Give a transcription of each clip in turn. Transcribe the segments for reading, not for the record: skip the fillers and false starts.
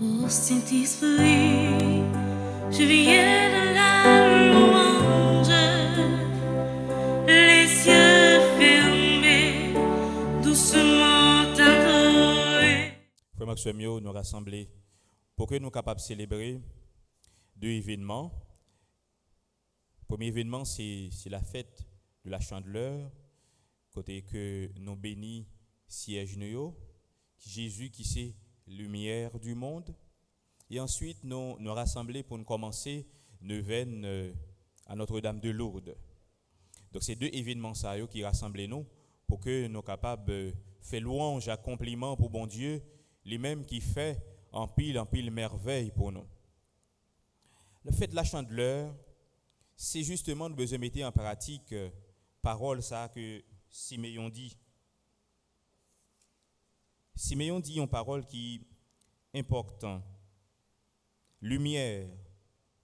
Ô Saint-Esprit, je viens de la louange, les yeux fermés, doucement adorés. Frère Maxime, nous rassembler pour que nous soyons capables de célébrer deux événements. Le premier événement, c'est la fête de la Chandeleur, côté que nous bénis siège nous, Jésus qui c'est lumière du monde. Et ensuite, nous rassembler pour nous commencer neuvaine à Notre-Dame de Lourdes. Donc, c'est deux événements ça, qui rassemblent nous pour que nous soyons capables de faire louange, accomplissement pour bon Dieu, lui-même qui fait en pile merveille pour nous. Le fait de la Chandeleur, c'est justement nous besoin de mettre en pratique parole ça que Siméon dit. Siméon dit une parole qui est importante. Lumière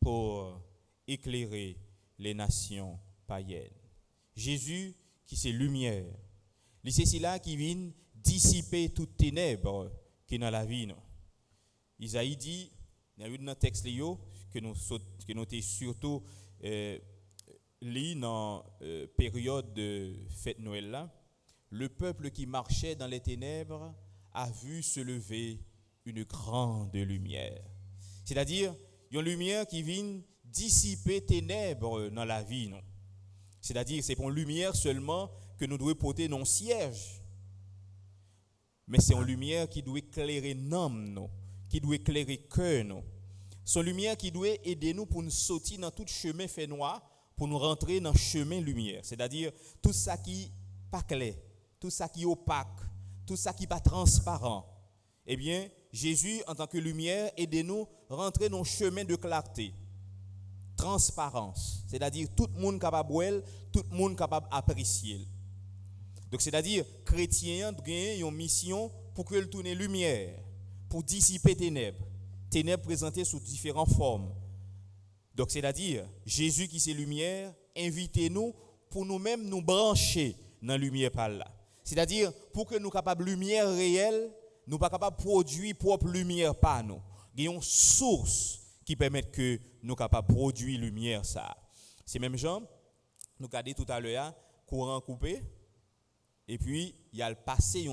pour éclairer les nations païennes. Jésus qui c'est lumière. C'est là qui vient dissiper toutes ténèbres qui sont dans la vie. Isaïe dit, dans le texte que nous avons surtout lu dans la période de fête Noël là, le peuple qui marchait dans les ténèbres a vu se lever une grande lumière. C'est-à-dire, une lumière qui vient dissiper ténèbres dans la vie. Non? C'est-à-dire, c'est pour une lumière seulement que nous devons porter dans le siège. Mais c'est une lumière qui doit éclairer l'âme, qui doit éclairer le cœur. C'est une lumière qui doit aider nous pour nous sortir dans tout chemin fait noir, pour nous rentrer dans le chemin lumière. C'est-à-dire, tout ça qui n'est pas clair, tout ça qui est opaque, tout ça qui n'est pas transparent. Eh bien, Jésus, en tant que lumière, aide-nous à rentrer dans le chemin de clarté, transparence. C'est-à-dire, tout le monde capable de voir, tout le monde capable d'apprécier. Donc, c'est-à-dire, chrétien a une mission pour que le tourne lumière, pour dissiper ténèbres. Ténèbres présentées sous différentes formes. Donc, c'est-à-dire, Jésus qui c'est lumière, invitez-nous pour nous-mêmes nous brancher dans la lumière par là. C'est-à-dire, pour que nous soyons capables de lumière réelle, nous ne sommes pas capables de produire propre lumière par nous. Il y a une source qui permet que nous soyons capables de produire lumière. Ça. C'est même genre, nous regardons tout à l'heure, courant coupé, et puis il y a le passé, il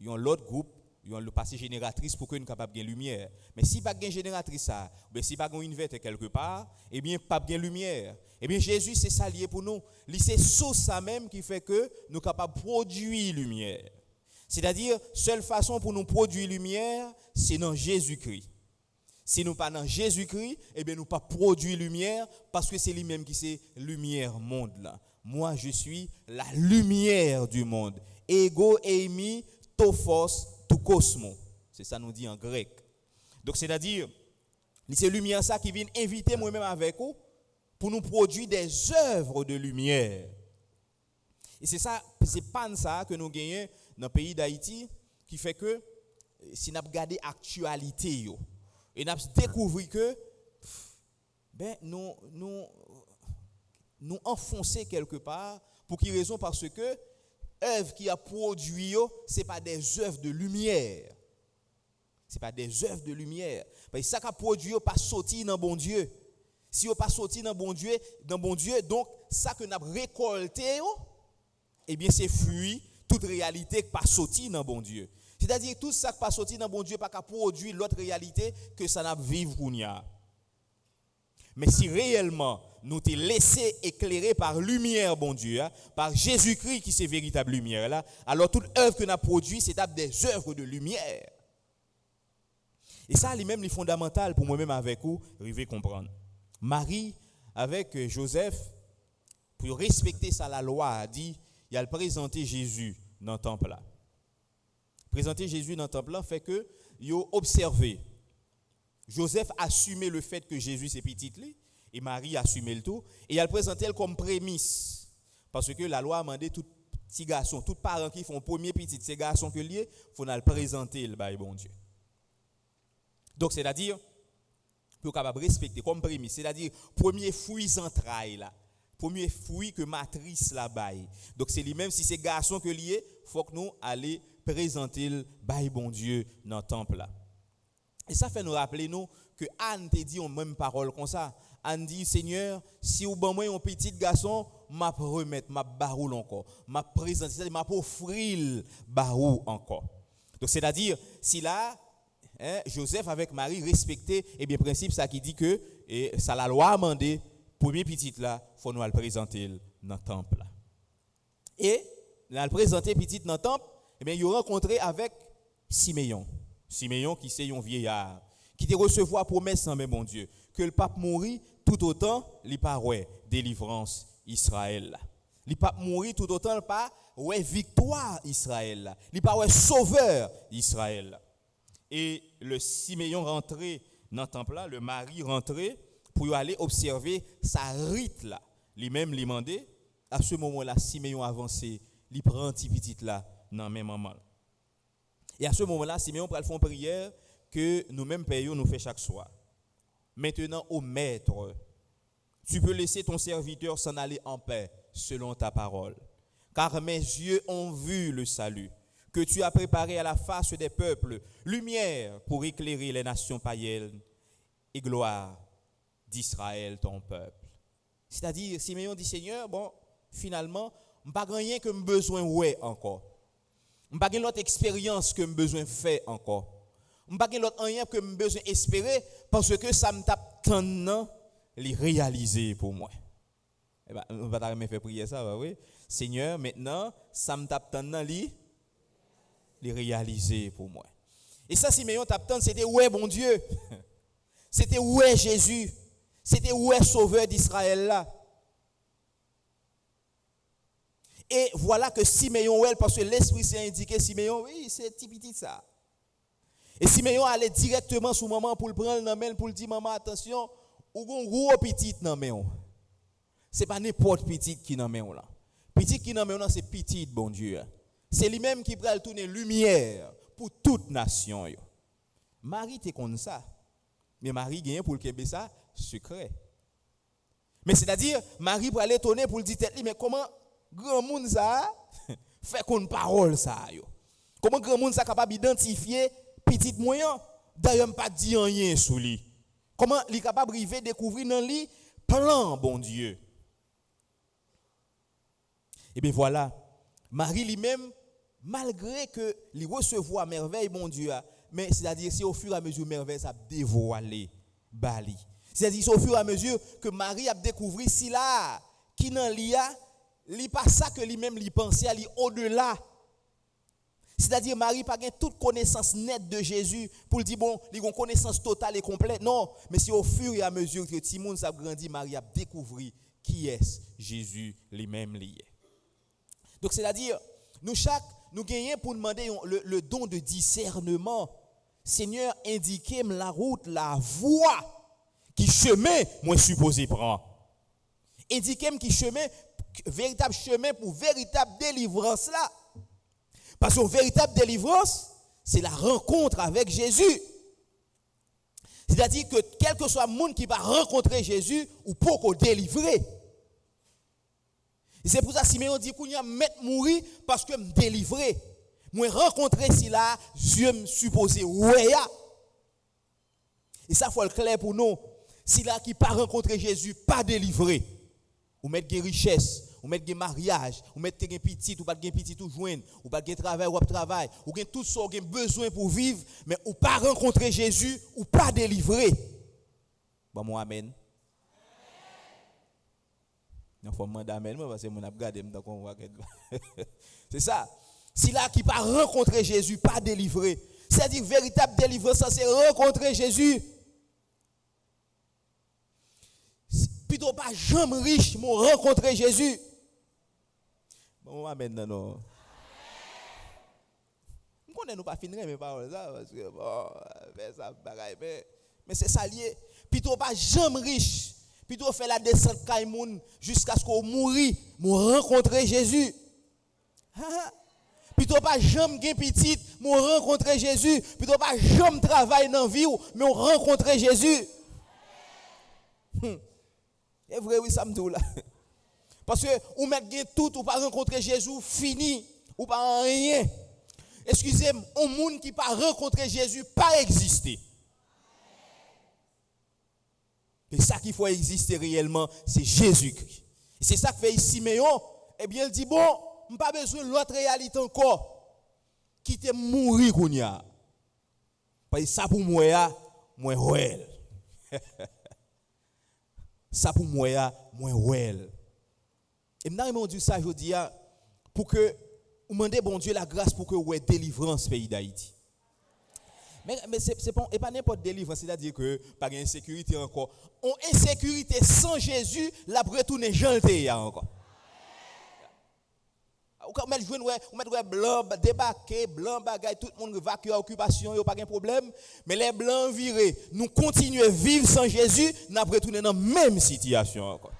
y a l'autre groupe, il y a le passé génératrice pour que nous soyons capables de lumière. Mais si pas de génératrice, ça, ou si pas de inverter quelque part, eh bien, pas de lumière. Eh bien, Jésus, c'est ça lié pour nous. C'est source ça même qui fait que nous sommes capables de produire lumière. C'est-à-dire, seule façon pour nous produire lumière, c'est dans Jésus-Christ. Si nous pas dans Jésus-Christ, eh bien, nous pas produire lumière parce que c'est lui-même qui c'est lumière monde là. Moi, je suis la lumière du monde. Ego eimi tophos tout cosmos. C'est ça nous dit en grec. Donc, c'est-à-dire, c'est lumière ça qui vient inviter moi-même avec vous pour nous produire des œuvres de lumière. Et c'est ça, c'est pas ça que nous gagnons dans le pays d'Haïti qui fait que si nous regardons l'actualité et nous découvrons que nous enfoncer quelque part pour quelle raison? Parce que œuvres qui a produit c'est pas des œuvres de lumière. C'est pas des œuvres de lumière. Parce que ça qui a produit pas sorti dans bon Dieu. Si on pas sorti dans bon Dieu, donc ça que nous avons récolté eh bien c'est fruit toute réalité qui pas sorti dans bon Dieu. C'est-à-dire tout ça qui pas sorti dans bon Dieu pas qu'à produire l'autre réalité que ça n'a vivre kounya. Mais si réellement nous t'es laissé éclairer par lumière bon Dieu, par Jésus-Christ qui c'est véritable lumière là, alors toute œuvre que nous avons produit c'est des œuvres de lumière. Et ça lui-même est fondamental pour moi-même avec vous, arriver comprendre. Marie avec Joseph pour respecter ça la loi a dit il a présenté Jésus dans le temple là. Présenter Jésus dans le temple là fait que yo observé Joseph assumé le fait que Jésus c'est petit et Marie assumé le tout et il a présenté elle comme prémisse parce que la loi a demandé tout petit garçon, tout parent qui font premier petit ces garçons que lié, faut le présenter le bail bon Dieu. Donc c'est-à-dire pour capable respecter comme prémisse, c'est-à-dire premier fruit entrailles là. Premier fruit que matrice la baille. Donc c'est lui-même si c'est garçon que lié, faut que nous aller présenter le bail bon Dieu dans le temple là. Et ça fait nous rappeler nous que Anne te dit une même parole comme ça. Anne dit, Seigneur, si ou bon moi un petit garçon, m'a remettre, m'a baroul encore, m'a présenter, c'est-à-dire m'a offrir barou encore. Donc c'est-à-dire si là Joseph avec Marie respectait et bien principe ça qui dit que ça la loi a demandé premier petit là, faut nous le présenter dans le temple là. Et là le présenter petit dans le temple, et bien il rencontré avec Siméon. Siméon qui c'est un vieillard qui te recevoir promesse en même bon Dieu que le pape mourit tout autant il pas ouais délivrance Israël là. Il pas mourir tout autant il pas ouais victoire Israël là. Il pas ouais sauveur Israël là. Et le Siméon rentré dans le temple là, le mari rentré pour aller observer sa rite là. Lui-même lui demandé à ce moment-là Siméon avancé, il prend un petit petit là dans même moment. Et à ce moment-là, Siméon prend une prière que nous-mêmes payons nous fait chaque soir. Maintenant, ô maître, tu peux laisser ton serviteur s'en aller en paix selon ta parole. Car mes yeux ont vu le salut que tu as préparé à la face des peuples, lumière pour éclairer les nations païennes et gloire d'Israël, ton peuple. C'est-à-dire, Siméon dit, Seigneur, bon, finalement, je n'ai pas rien que j'ai besoin ouais encore. Je n'ai pas l'autre expérience que j'ai besoin de faire encore. Je n'ai pas l'autre rien que j'ai besoin d'espérer parce que ça me tape tant de les réaliser pour moi. Eh bien, on va me faire prier ça, oui. Seigneur, maintenant, ça me tape tant de les réaliser pour moi. Et ça, Siméon tape tant, c'était ouais, bon Dieu. C'était ouais, Jésus. C'était ouais, sauveur d'Israël là. Et voilà que Siméon, parce que l'Esprit s'est indiqué, Siméon, oui, c'est petit ça. Et Siméon allait directement sous maman pour le prendre dans main, pour le dire, maman, attention, ou un gros petit dans main. Ce n'est pas n'importe petit qui dans main là. Petit qui dans main, c'est petit, bon Dieu. C'est lui-même qui va tourner lumière pour toute nation. Marie était comme ça. Mais Marie gagne pour le Québec ça secret. Mais c'est-à-dire, Marie pour aller tourner pour le dire, mais comment grand monde ça fait qu'on parole ça yo. Comment grand monde ça capable d'identifier petit moyen d'ailleurs pas dire rien sur lui. Comment il capable arriver découvrir dans lui plan bon Dieu. Et bien voilà, Marie lui-même malgré que il recevoir merveille bon Dieu, mais c'est-à-dire c'est au fur et à mesure merveille ça dévoiler bali. C'est-à-dire c'est au fur et à mesure que Marie a découvert si là qui dans lia li pas ça que lui-même lui pensait aller au-delà. C'est-à-dire Marie pas gain toute connaissance nette de Jésus pour dire bon, il a une connaissance totale et complète. Non, mais c'est au fur et à mesure que tout le monde a grandi, Marie a découvert qui est Jésus lui-même lié. Donc c'est-à-dire nous gagnons pour demander le don de discernement. Seigneur, indiquez-moi la route, la voie qui chemin moi supposé prendre. Indiquez-moi qui chemin véritable chemin pour véritable délivrance là. Parce que véritable délivrance, c'est la rencontre avec Jésus. C'est-à-dire que quel que soit le monde qui va rencontrer Jésus, ou pour qu'on délivrer. Et c'est pour ça que Siméon dit qu'on y a mettre mourir parce que me délivrer. Moi rencontrer si là, Dieu me supposé ouais. Et ça faut le clair pour nous. Si là qui pas rencontrer Jésus, pas délivré. Ou mettre des richesses, ou mettre des mariages, ou mettre des petits, ou pas des petits tout joindre, ou pas de travail, ou pas travail, ou gain tout ça, ou gain besoin pour vivre, mais ou pas rencontrer Jésus, ou pas délivrer. Bon, moi, amen. Il faut demander amen, parce que mon a regardé, c'est ça. Si là qui pas rencontrer Jésus, pas délivrer. C'est-à-dire véritable délivrance, c'est rencontrer Jésus. Plutôt pas jamais riche, mon rencontrer Jésus. Bon, amen, non. On ne nous pas finir mes paroles, parce que bon, ça bagaille, mais c'est ça lié. Plutôt pas jamais riche, plutôt faire la descente Kaimoun jusqu'à ce qu'on mourit, mon rencontrer Jésus. Plutôt pas jamais gain petite, mon rencontrer Jésus. Plutôt pas jamais travailler dans la vie, mais on rencontrer Jésus. C'est vrai, oui, ça me dit là. Parce que ou mettre tout, ou pas rencontrer Jésus, fini, ou pas rien. Excusez-moi, un monde qui pas rencontrer Jésus, pas exister. Et ça qu'il faut exister réellement, c'est Jésus-Christ. Et c'est ça que fait Siméon. Eh bien, il dit, bon, je n'ai pas besoin de l'autre réalité encore. Quitter mourir qu'on y a. Parce que ça pour moi, moi, ouais. Ça pour moi, moi, ouais. Et maintenant, je dis ça, je dis, pour que, vous demandez, bon Dieu, la grâce pour que vous ayez délivrance pays d'Haïti. Mais c'est pas n'importe délivrance, c'est-à-dire que pas d'insécurité encore. En insécurité sans Jésus, la retourner janté encore. Ou mettre blanc débarquer, blanc bagaille, tout le monde évacue occupation, il pas de problème, mais les blancs virés, nous continuons à vivre sans Jésus, nous retourner dans la même situation encore.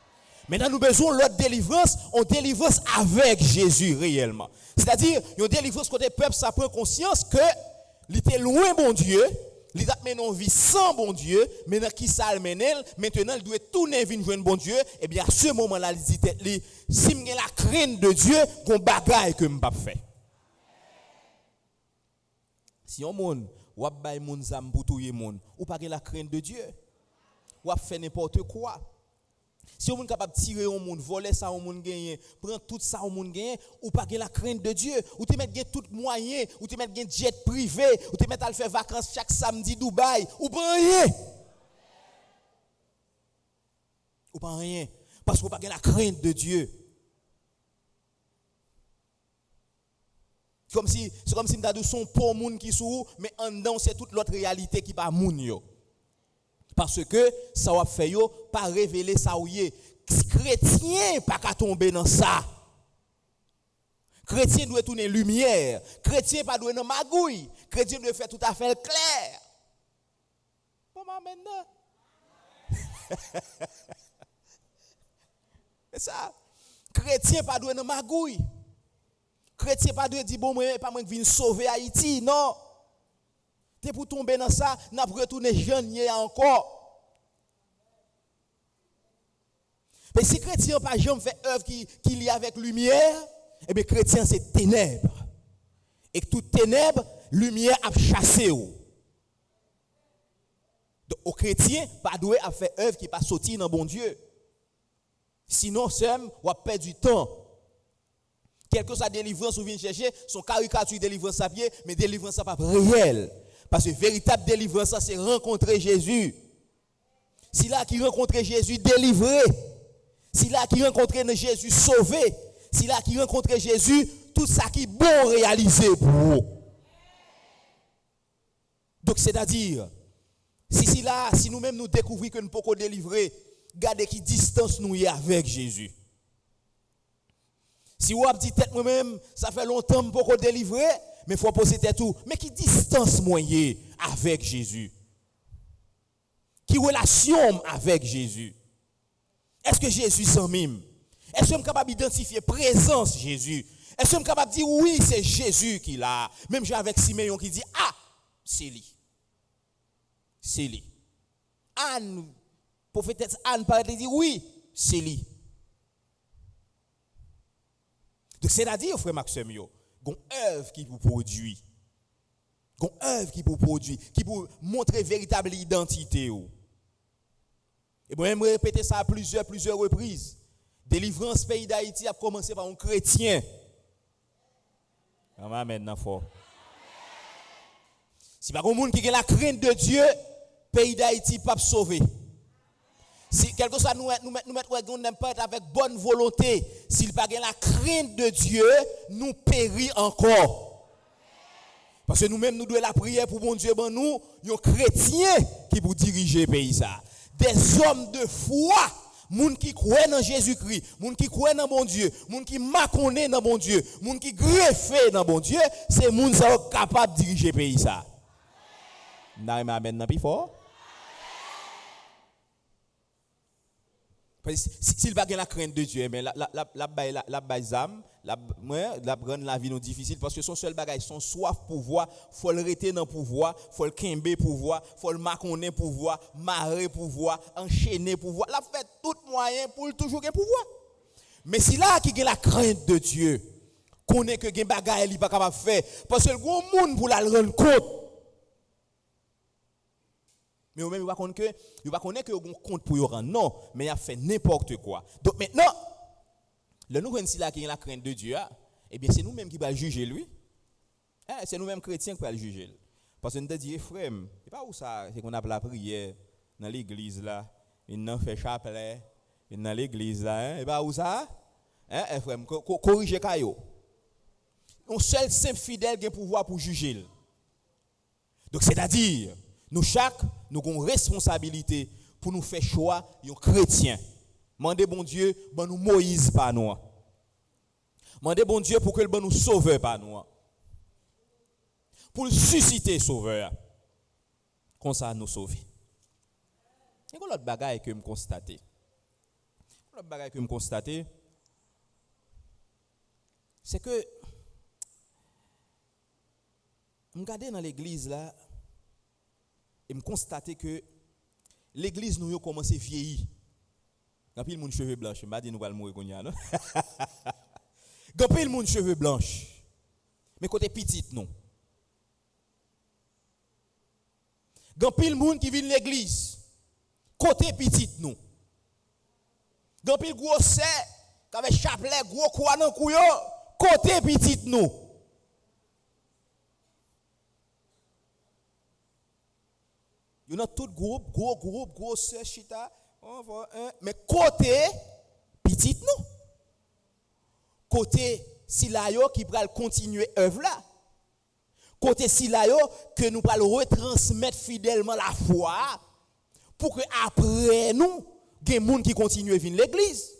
Maintenant, nous avons besoin de l'autre délivrance, on délivrance avec Jésus réellement. C'est-à-dire, une délivrance côté peuple, ça prend conscience que il était loin bon Dieu, il a mené une vie sans bon Dieu, maintenant qui ça le mène, maintenant il doit tourner vers joindre bon Dieu, et bien à ce moment-là, il dit si j'ai la crainte de Dieu, qu'on bagaille que me pas faire. Si on monde ou a bay moun zam pour touyer monde, ou pas la crainte de Dieu, ou a fait n'importe quoi. Si on est capable de tirer au monde, voler ça au monde gagner, prendre tout ça au monde gagner, ou pas la crainte de Dieu, ou te mettre tout moyen, ou te mettre un jet privé, ou te mettre à faire vacances chaque samedi Dubaï, ou pas rien. Ou pas rien, parce qu'on pas la crainte de Dieu. C'est comme si m'ta dit son pauvre monde qui sou, mais en dedans c'est toute l'autre réalité qui pas moun yo. Parce que ça va faire yo pas révéler ça ou yé. Chrétien pas qu'à tomber dans ça. Chrétien doit tourner lumière. Chrétien pas doit dans magouille. Chrétien doit faire tout à fait clair. Bon maintenant. C'est ça. Chrétien pas doit dans magouille. Chrétien pas doit dire bon moi pas moi qui viens sauver Haïti, non. T'es pour tomber dans ça, n'a pas retourner jeune encore. Mais si chrétien pas jamais fait œuvre qui lie avec lumière, eh bien chrétien c'est ténèbres. Et que toute ténèbres, lumière a chassé ou. Donc au chrétien pas doué à faire œuvre qui pas sorti dans bon Dieu. Sinon seul ou a perdre du temps. Quelle que soit la délivrance ou vient chercher, son caricature délivrance à pied, mais délivrance pas réelle. Parce que véritable délivrance, c'est rencontrer Jésus. Si là qui rencontre Jésus délivré, si là qui rencontre Jésus sauvé, si là qui rencontre Jésus, tout ça qui est bon réalisé pour vous. Donc c'est-à-dire, si nous-mêmes nous découvrons que nous ne pouvons pas délivrer, regardez qui distance nous y a avec Jésus. Si vous avez dit tête moi-même, ça fait longtemps que nous ne pouvons pas délivrer, mais il faut poser tête tout. Mais qui distance moyen avec Jésus? Qui relation avec Jésus? Est-ce que Jésus s'en mime? Est-ce que je suis capable d'identifier présence Jésus? Est-ce que je suis capable de dire oui, c'est Jésus qui l'a? Même j'ai avec Siméon qui dit ah, c'est lui. C'est lui. Anne, prophétesse Anne parle dit oui, c'est lui. Donc c'est-à-dire, frère Maxime, il y a une œuvre qui vous produit. Une œuvre qui vous produit, qui vous montre véritable identité. Et moi, je vais répéter ça à plusieurs reprises. Délivrance pays d'Haïti a commencé par un chrétien. Amen, maintenant fort. Si pas un monde qui a la crainte de Dieu, pays d'Haïti pas sauvé. Si quelque chose nous mettre avec bonne volonté, s'il pas la crainte de Dieu, nous périt encore. Parce que nous-mêmes nous devons la prière pour bon Dieu ben nous, un chrétien qui pour diriger le pays ça. Des hommes de foi, moun qui croient dans Jésus-Christ, moun qui croient dans bon Dieu, moun qui maconnaît dans bon Dieu, moun qui greffé dans bon Dieu, c'est moun qui sont capables de diriger le pays ça. N'aime amen plus fort. S'il pas la crainte de Dieu, mais la baïzam, la prendre la vie non difficile parce que son seul bagage, son soif pouvoir, faut le rester dans pouvoir, faut le kembe pouvoir, faut le maconner pouvoir, marrer pouvoir, enchaîner pouvoir, la fait tout moyen pour toujours gagner pouvoir. Mais si là qui a la crainte de Dieu, connaît que gen bagage il pas capable faire parce que le grand monde pour la rendre compte. Mais eux-mêmes, ils ne connaissent que un compte pour y rendre. Non, mais ils ont fait n'importe quoi. Donc maintenant, le nous qui a la crainte de Dieu, eh bien c'est nous-mêmes qui allons juger lui. C'est nous-mêmes chrétiens qui allons le juger. Parce que nous avons dit, frère, c'est pas où ça, c'est qu'on a la prière dans l'église là, il a fait chapelet, il dans l'église là, c'est pas où ça? Frère, corriger Kayo. Un seul simple fidèle qui a pouvoir pour juger. Donc c'est-à-dire, nous chaque, nous avons une responsabilité pour nous faire choix un chrétien. Mandez bon Dieu, ben nous Moïse pas nous. Mandez bon Dieu pour que le nous sauveur pas nous. Pour le susciter sauveur. Comme ça nous sauver. Et l'autre bagaille que me constater. L'autre bagaille que me constater, c'est que je regarde dans l'église là et me constater que l'église nous a commencé à vieillir. Quand il moun cheveux blancs, je ne vais pas dire nous allons mourir comme ça, non? Quand il moun cheveux blancs, mais côté petit non. Quand il moun qui vient de l'église, côté petit non. Quand il gros c'est, avec chapelet gros quoi dans couyo, côté petit non. Il y a tout gros sœur chita. Mais côté petit non. Côté Silayo qui va continuer œuvre là. Côté Silayo que nous allons retransmettre fidèlement la foi pour que après nous, il y ait des gens qui continuent à venir à l'église.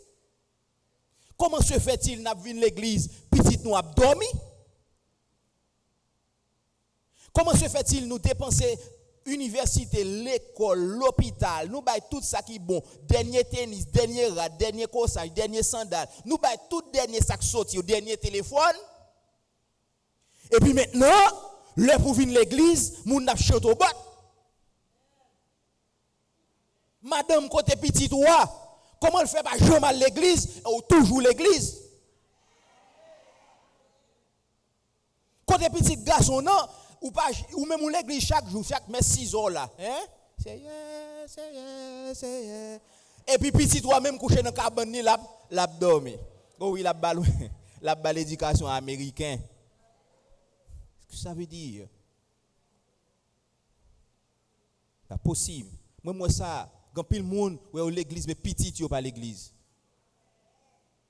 Comment se fait-il n'a venir à l'église petit nous a dormi? Comment se fait-il nous dépenser université, l'école, l'hôpital, nous baillons tout ça qui est bon, dernier tennis, dernier rat, dernier corsage, dernier sandal, nous baillons tout dernier sac sorti, dernier téléphone. Et puis maintenant, le pour venir l'église, moun n'a chante au bot. Madame côté petit toi, comment elle fait pas jamais l'église ou toujours l'église? Côté petit garçon non, ou pas ou même l'église chaque jour, chaque mes 6 heures là, hein? C'est et puis petit toi même couché dans cabane ni l'a dormi. Oh oui, la balle l'éducation américaine. Qu'est-ce que ça veut dire? Pas possible. Moi ça, quand pile monde ouais l'église mais petit yo pas l'église.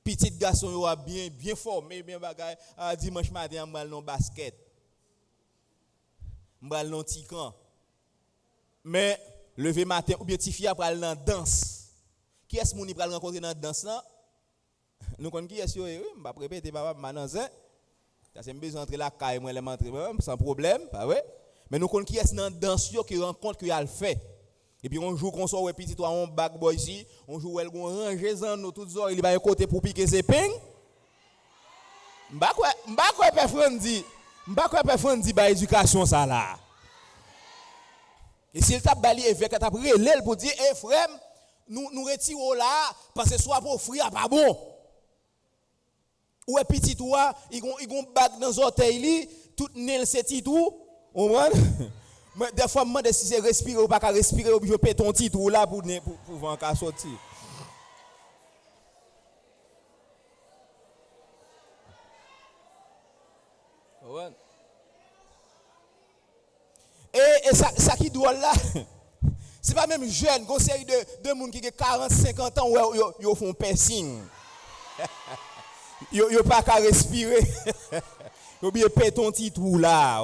Petit garçon yo bien formé, bien bagaille. Dimanche matin on va dans basket. M'bral non ti camp. Mais lever matin ou bien ti fille pral dans danse. Qui est-ce moun pral rencontrer dans danse là? Nous connait qui est yo, m'pa répéter papa mananzin. Ça c'est besoin entrer la caille moi les entrer sans problème, pas vrai? Mais nous connait qui est dans danse yo qui rencontre que a le fait. Et puis on joue qu'on soit petit toi on back boy ici, on joue elle gon ranger zan nous toutes heures, il va côté pour piquer ses ping. M'pa quoi personne dit. M'pa quoi personne dit ba éducation ça là. Et s'il t'a bali évêque t'a relève pour dire eh frère nous retirons là parce que soit pour offrir pas bon. Ou petit toi, ils gon bague dans orteil li, tout nez c'est tout. On voit mais des fois me demande si c'est respirer ou pas qu'à respirer ou je pète ton titre là pour pouvoir qu'à sortir. Ouais. Et ça qui doit là, c'est pas même jeune, une série de gens qui ont 40, 50 ans, ils font piercing. Ils n'ont pas qu'à respirer. Ils ont bien pété ton petit trou là.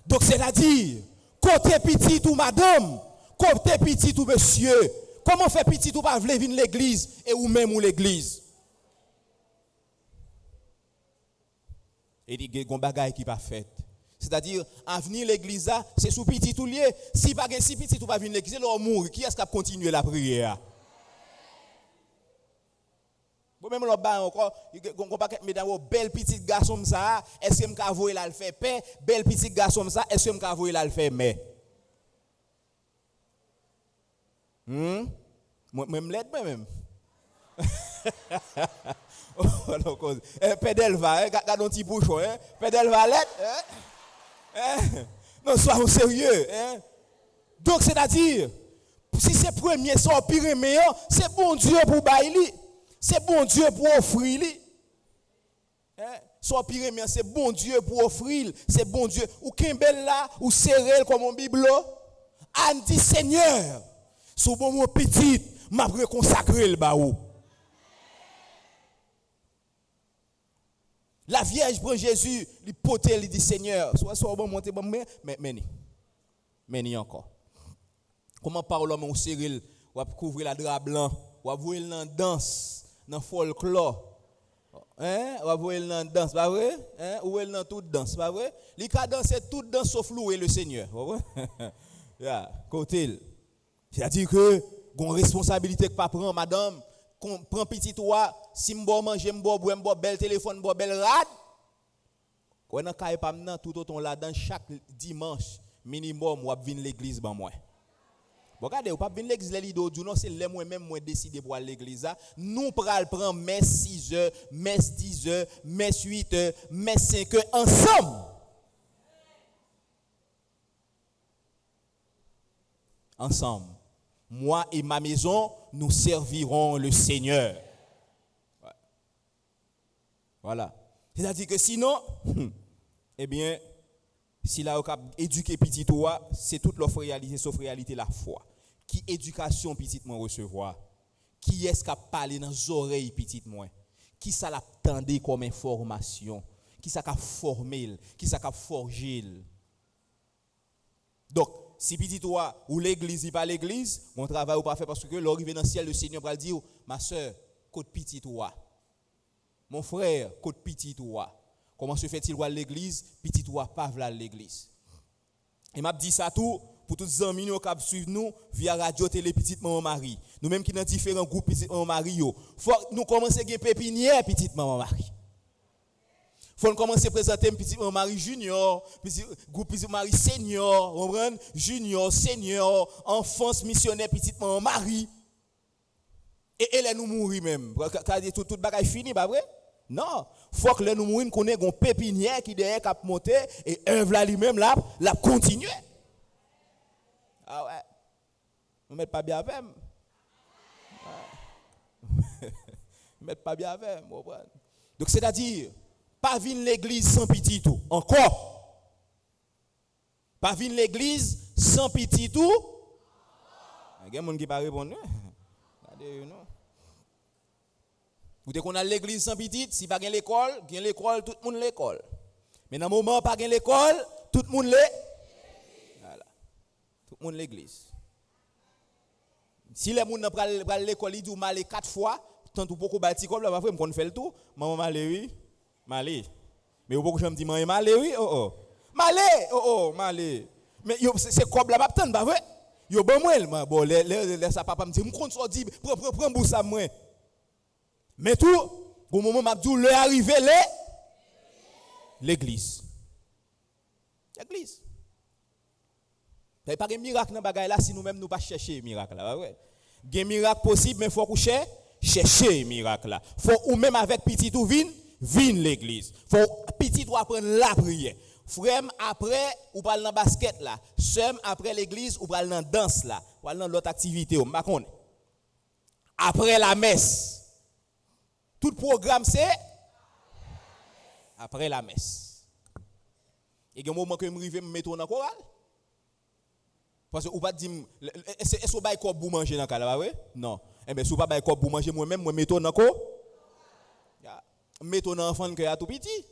Donc c'est-à-dire, côté petit ou madame, côté petit ou monsieur, comment fait petit ou pas venir l'église et ou même ou l'église? Et il y a des bagages qui pas fait. C'est-à-dire, en venir l'église là, c'est sous petit ou lié. Si pas si petit ou pas venir l'église, il mourir. Qui est-ce qui a continué la prière? Bon même l'autre bas encore, on pas mesdames belle petite garçon ça, est-ce que m'ka voyer là le faire paix, belle petite garçon ça, est-ce que m'ka voyer là le faire mais même l'aide même. Pédale va, regarde un petit bouchon, pédale va l'aide. Non, sois sérieux, Donc, c'est-à-dire, si c'est premier sort pire meilleur, c'est bon Dieu pour bailler. C'est bon Dieu pour offrir. Soit pire meilleur, c'est bon Dieu pour offrir. C'est bon Dieu. Ou Kimbel là, ou serré comme un biblo. Anne dit Seigneur, sous bon mon petit, m'a consacré le baou. La Vierge prend Jésus, il pote, il dit Seigneur, soit bon monter bon mais ni encore. Comment parle l'homme au Cyril, ou couvrir la drap blanc, ou voir dans danse, dans folklore. Ou voir dans danse, pas vrai? Ou dans toute danse, pas vrai? Il a dansé toute danse sauf louer le Seigneur, pas vrai? Côté. C'est-à-dire que gon responsabilité que pas prend madame, prend petit toi, si m'bo manger m'bo bel téléphone, m'bo bel rad. Quand on kay pas maintenant tout autant là dans chaque dimanche minimum ou venir l'église ban moi. Regardez, ou pas venir l'église les lido non c'est les moi même moi décider pour aller l'église là. Nous pral prendre messe 6h, messe 10h, messe 8h, messe 5h ensemble. Ensemble. Moi et ma maison, nous servirons le Seigneur. Ouais. Voilà. C'est-à-dire que sinon, eh bien, si là, on a éduqué petit toi, c'est toute l'offre réalité, sauf réalité la foi. Qui éducation petit moi recevoir? Qui est-ce qui a parlé dans les oreilles petit moi? Qui ça l'a tendé comme information? Qui ça a formé? Qui ça a forgé? Donc, si petit toi ou l'église n'est pas l'église, mon travail ou pas fait parce que l'arrivée dans le ciel, le Seigneur va dire, ma soeur, côte petit toi. Mon frère, côte petit toi. Comment se fait-il voir l'église? Petit toi pas voir l'église. Et m'a dit ça tout pour tous les amis qui suivent nous via radio télé petite maman Marie. Nous même qui dans différents groupes petite maman Marie faut nous commencer à pépinière petite maman Marie. Faut commencer à présenter petite maman Marie junior, petit groupe petite Marie senior, comprendre? Junior, senior, enfance missionnaire petite maman Marie. Et elle nous mourir même. Quand tout bagaille fini pas vrai? Non, faut que nous mourir qu'on ait une pépinière qui derrière cap monter et œuvre là lui-même là la continuer. Ah ouais. Vous mettez pas bien avec. Vous mettez pas bien avec. Donc c'est-à-dire pas venir l'église sans petit tout. Encore. Pas venir l'église sans petit tout. Il y a des gens qui ne pas répondre. Regardez, non. Vous dites qu'on a l'église sans petite, si pas gain l'école, tout le monde l'école. Mais dans le moment pas gain l'école, tout le monde voilà. Tout le monde l'église. Si les gens prennent l'école, ils disent mal 4 fois, tant ou beaucoup bâti comme là, après on fait le tout, maman malé oui, malé. Mais au beaucoup je me dis maman malé oui, malé. Mais c'est comme là pas tant pas vrai. Yo bon moi, bon les ça papa me dit, me compte soit dit prends bout ça moi. Mais tout, au moment où Mabdou l'est arrivé, l'église. L'église. Il n'y a pas de miracle dans le bagage là si nous-mêmes nous pas chercher miracle là. Il y a un miracle possible, mais il faut qu'on chercher miracle là. Il faut ou même avec petit ou vin l'église. Il faut petit ou apprendre la prière. Frère après ou parle dans basket là. Sœur après l'église ou parle dans danse là. Ou parle dans l'autre activité. Après la messe. Tout programme c'est après la messe. Et il y a un moment que je me mettre dans la chorale. Parce que vous pas dire est-ce que vous avez quoi pour manger dans la chorale? Non. Eh bien, si vous n'avez pas quoi pour manger, moi-même, je mets dans la chorale. Je mets dans l'enfant qui est tout petit.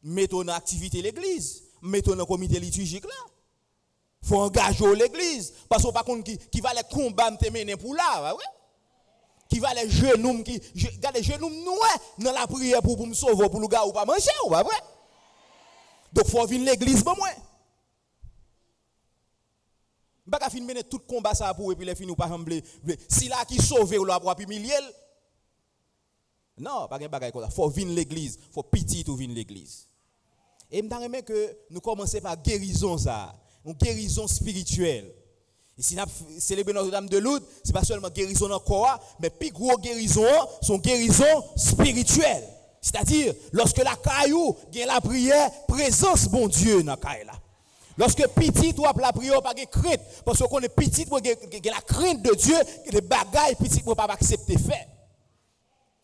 Je mets dans l'activité de l'église. Je mets dans le comité liturgique là. Il faut engager l'église. Parce que par contre, qui va les combats mener pour là. Ouais? Qui va les genoux les genoux dans la prière pour me sauver pour le gars ou pas manger ou pas vrai. Donc faut venir l'église pour moi. Pas fin mener tout combat ça pour et puis les fins ou pas rembler. Si là qui sauver ou là pour humilier. Non, pas gain bagaille comme ça. Faut venir l'église, faut petit ou venir l'église. Et me remet que nous commencer par guérison ça, une guérison spirituelle. Et si nous célébrons Notre-Dame de Lourdes, ce n'est pas seulement guérison dans le corps, mais plus gros guérison, sont guérison spirituelle. C'est-à-dire, lorsque la caillou gagne la prière, présence bon Dieu dans la caille là. Lorsque petit ou la prière pas de crainte parce qu'on est petit pour la crainte de Dieu, les bagailles petit pour pas accepter faire.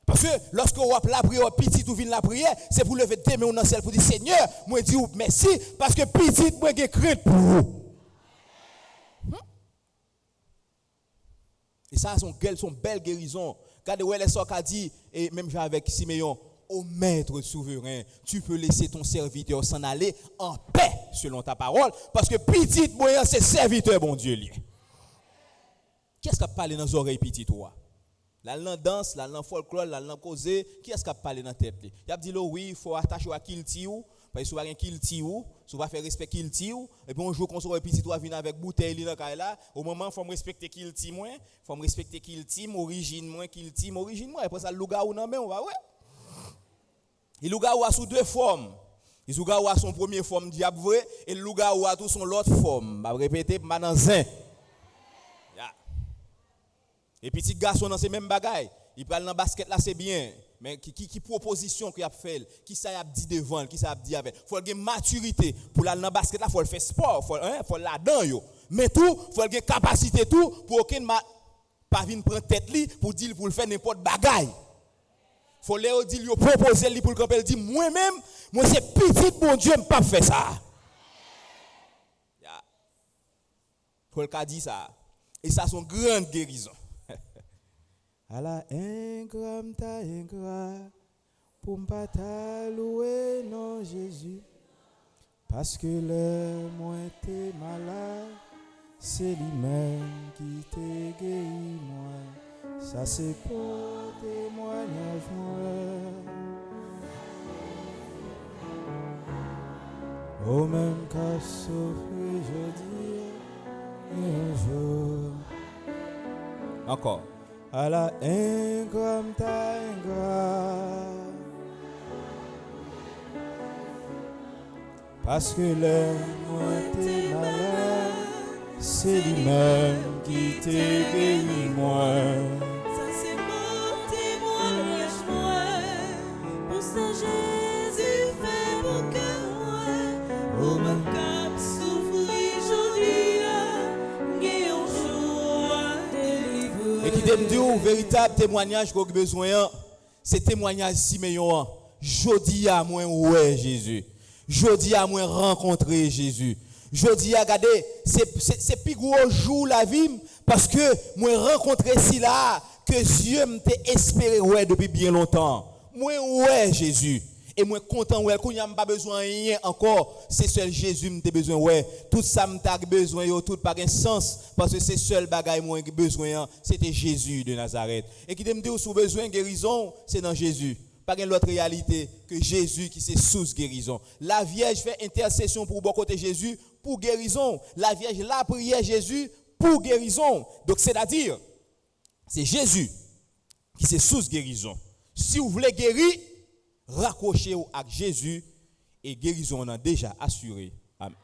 Parce que lorsque on la prière petit ou vient la prière, c'est pour lever tes mains dans celle pour dire Seigneur, moi dis merci parce que petit moi de crainte pour vous. Et ça son belle guérison. Regardez où les sœurs a dit et même avec Siméon, ô maître souverain, tu peux laisser ton serviteur s'en aller en paix selon ta parole parce que petit moyen c'est serviteur bon Dieu lié. Qu'est-ce qu'a parlé dans les oreilles petit toi? La langue danse, la langue folklore, la langue causée, qui est-ce qu'a parlé dans la tête? Il a dit oui, il faut attacher à kilti ou parce que si vous avez kilti ou, si vous faire respect kilti ou et puis on joue comme ça petit toi vient avec bouteille là, au moment faut me respecter kilti moi, faut me respecter kilti origine moi, après ça louga ou non mais on va ouais. Il louga ou a sous deux formes. Il louga ou a son première forme diable vrai et louga ou a tout son l'autre forme. Va répéter maintenant zin. Et petit garçon dans ces mêmes bagailles, il parle dans basket là c'est bien, mais qui proposition qu'il a fait, qui ça a dit devant, qui ça a dit avec. Faut avoir maturité pour aller dans basket là, faut le faire sport, faut là dedans yo. Mais tout, faut avoir capacité tout pour aucun pas venir prendre tête li pour dire pour le faire n'importe bagaille. Faut leur dire yo proposer lui pour le camper dit moi-même, moi c'est petit bon Dieu me pas faire ça. Faut le dire ça. Et ça son grande guérison. À la ingram ta ingra, pour m'pata louer non Jésus, parce que le moins t'es malade, c'est lui-même qui te guérit moi, ça c'est pour témoignage moi. Au même qu'à souffrir jeudi et un jour. Encore. À la ingram ta ingra, parce que le moi t'es malade, c'est lui-même qui te guérit moi. Ça c'est mon témoignage moi, pour ça Jésus fait pour que moi, au même cap souffrir aujourd'hui, guérir un jour délivré. Et qui t'aime dire un véritable témoignage qu'on a besoin, c'est témoignage Siméon. Jodi à moi ouais Jésus. Jodi à moi rencontrer Jésus. Jodi à regarder c'est plus gros jour la vie parce que moi rencontrer si là que Dieu m'a espéré ouais depuis bien longtemps. Moi ouais Jésus. Et moi content ouais qu'on y a pas besoin rien encore, c'est seul Jésus m'a besoin ouais. Tout ça m'a besoin yo tout pas un sens parce que c'est seul bagaille moi besoin c'était Jésus de Nazareth. Et qui me dit sous besoin guérison, c'est dans Jésus. Pas une autre réalité que Jésus qui c'est sous guérison. La Vierge fait intercession pour bon côté Jésus pour guérison. La Vierge la prière Jésus pour guérison. Donc c'est-à-dire c'est Jésus qui c'est sous guérison. Si vous voulez guérir, raccrochez-vous à Jésus et guérison on a déjà assuré. Amen.